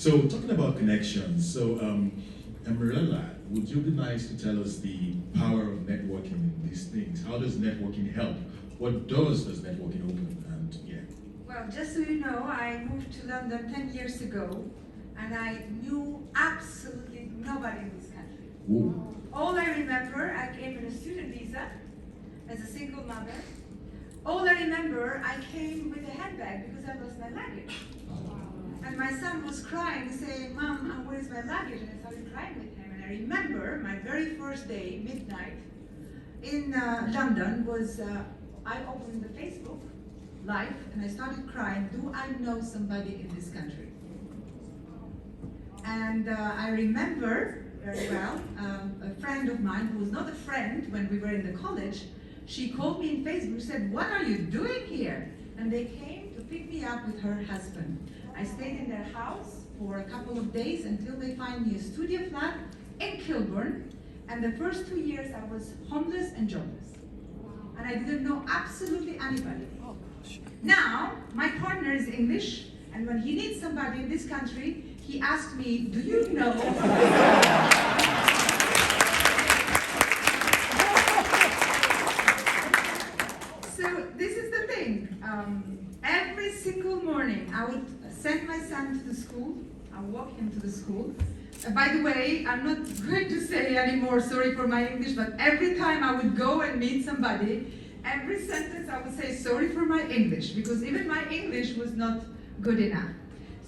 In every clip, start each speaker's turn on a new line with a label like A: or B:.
A: So talking about connections, so Mirela, would you be nice to tell us the power of networking in these things? How does networking help? What does networking open? And yeah.
B: Well, just so you know, I moved to London 10 years ago, and I knew absolutely nobody in this country.
A: Ooh.
B: All I remember, I came in a student visa as a single mother. All I remember, I came with a handbag because I lost my luggage. And my son was crying, saying, "Mom, where's my luggage?" And I started crying with him. And I remember my very first day, midnight, in London, was I opened the Facebook Live and I started crying, "Do I know somebody in this country?" And I remember very well a friend of mine who was not a friend when we were in the college. She called me in Facebook, said, "What are you doing here?" And they came to pick me up with her husband. I stayed in their house for a couple of days until they find me a studio flat in Kilburn. And the first 2 years I was homeless and jobless. And I didn't know absolutely anybody. Now, my partner is English, and when he needs somebody in this country, he asked me, "Do you know?" So this is the thing. Every single morning, I would send my son to the school. I would walk him to the school. By the way, I'm not going to say anymore, sorry for my English, but every time I would go and meet somebody, every sentence I would say, "Sorry for my English," because even my English was not good enough.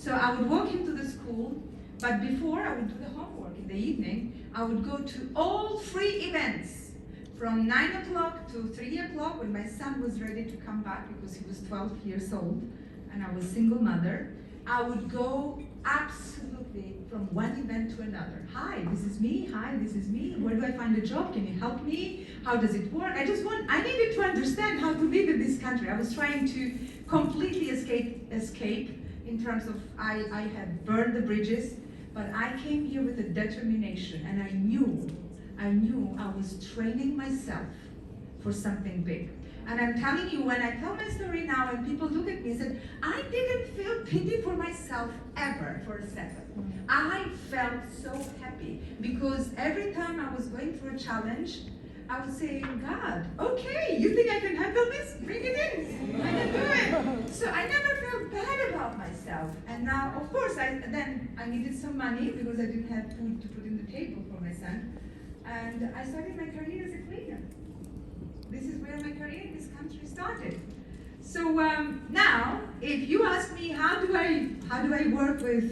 B: So I would walk him to the school, but before I would do the homework in the evening, I would go to all 3 events from 9 o'clock to 3 o'clock when my son was ready to come back because he was 12 years old and I was single mother. I would go absolutely from one event to another. "Hi, this is me. Hi, this is me. Where do I find a job? Can you help me? How does it work?" I needed to understand how to live in this country. I was trying to completely escape in terms of, I had burned the bridges, but I came here with a determination, and I knew I was training myself for something big. And I'm telling you, when I tell my story now and people look at me and said, I didn't feel pity for myself ever for a second. I felt so happy because every time I was going through a challenge, I would say, "God, okay, you think I can handle this? Bring it in, I can do it." So I never felt bad about myself. And now, of course, then I needed some money because I didn't have food to put in the table for my son. And I started my career as a cleaner. This is where my career in this country started. So now, if you ask me, how do I work with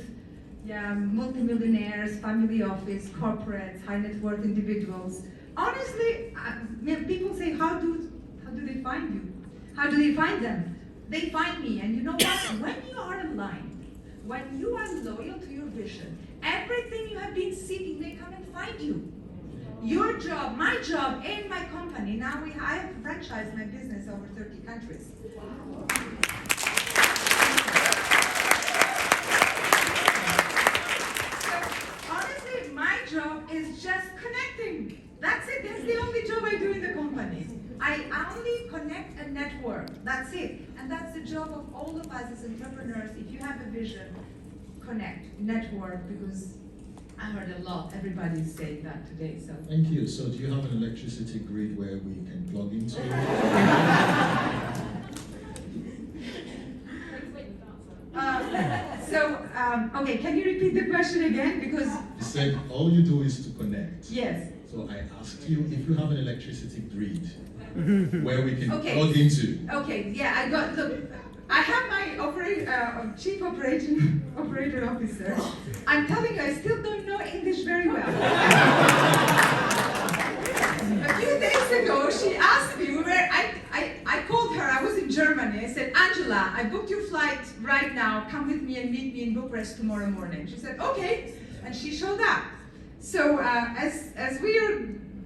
B: multimillionaires, family office, corporates, high net worth individuals? Honestly, people say, how do they find you? How do they find them? They find me, and you know what? When you are aligned, when you are loyal to your vision, everything you have been seeking, they come and find you. Your job, my job, in my company, now I have franchised my business over 30 countries. So, honestly, my job is just connecting. That's it. That's the only job I do in the company. I only connect and network. That's it. And that's the job of all of us as entrepreneurs. If you have a vision, connect, network, because I heard a lot. Everybody's saying that today. So
A: thank you. So do you have an electricity grid where we can plug into?
B: Okay, can you repeat the question again? Because
A: you said all you do is to connect.
B: Yes.
A: So I asked you if you have an electricity grid where we can plug into.
B: Okay, yeah, I got, look, I have my chief operator officer. I'm telling you, I still don't know English very well. A few days ago, she asked me, I called her, I was in Germany. I said, "Angela, I booked your flight right now. Come with me and meet me in Bucharest tomorrow morning." She said, "Okay," and she showed up. So as we are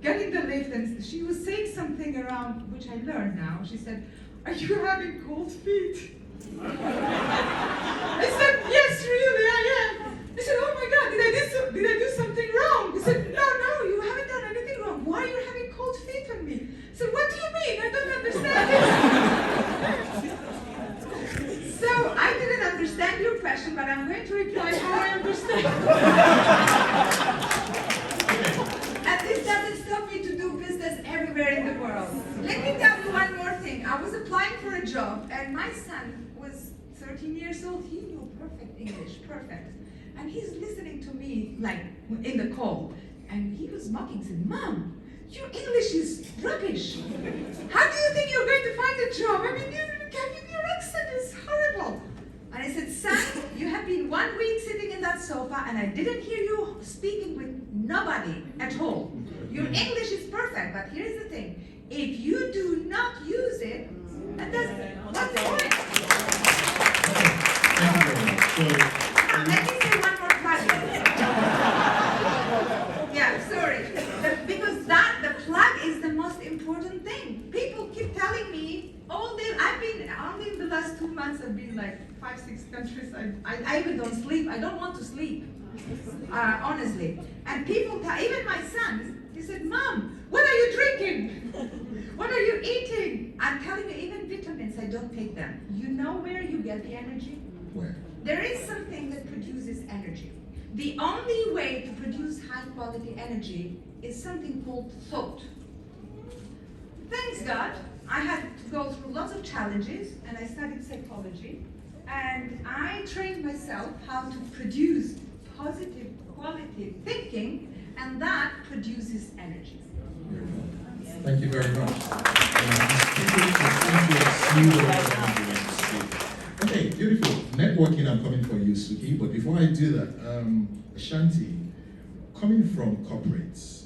B: getting the lift, and she was saying something around, which I learned now. She said, "Are you having cold feet?" I said, "Yes, really, I am." I said, "Oh my God, did I do something wrong?" I said, No, you haven't done anything wrong. Why are you having cold feet on me?" I said, "What do you mean? I don't understand it." So I didn't understand your question, but I'm going to reply how I understand. And this doesn't stop me to do business everywhere in the world. Let me tell you one more thing. I was applying for a job, and my son was 13 years old. He knew perfect English, perfect. And he's listening to me, like, in the call. And he was mocking, saying, Mom, your English is rubbish. How do you think you're going to find a job? I mean, your accent is horrible. And I said, son, you have been 1 week sitting in that sofa, and I didn't hear you speaking with nobody at all. Your English is perfect, but here's the thing. If you do not use it, what's the point?
A: Thank you very much.
B: Let me say one more plug. Yeah, sorry. Because the plug is the most important thing. People keep telling me all day. Only in the last 2 months, I've been like 5, 6 countries. I even don't sleep. I don't want to sleep, honestly. And people, even my son, he said, Mom, what are you drinking? What are you eating? I'm telling you, even vitamins, I don't take them. You know where you get the energy?
A: Where?
B: There is something that produces energy. The only way to produce high quality energy is something called thought. Thanks God, I had to go through lots of challenges, and I studied psychology, and I trained myself how to produce positive quality thinking, and that produces energy.
A: Thank you very much. Okay, beautiful. Networking, I'm coming for you, Suki. But before I do that, Ashanti, coming from corporates,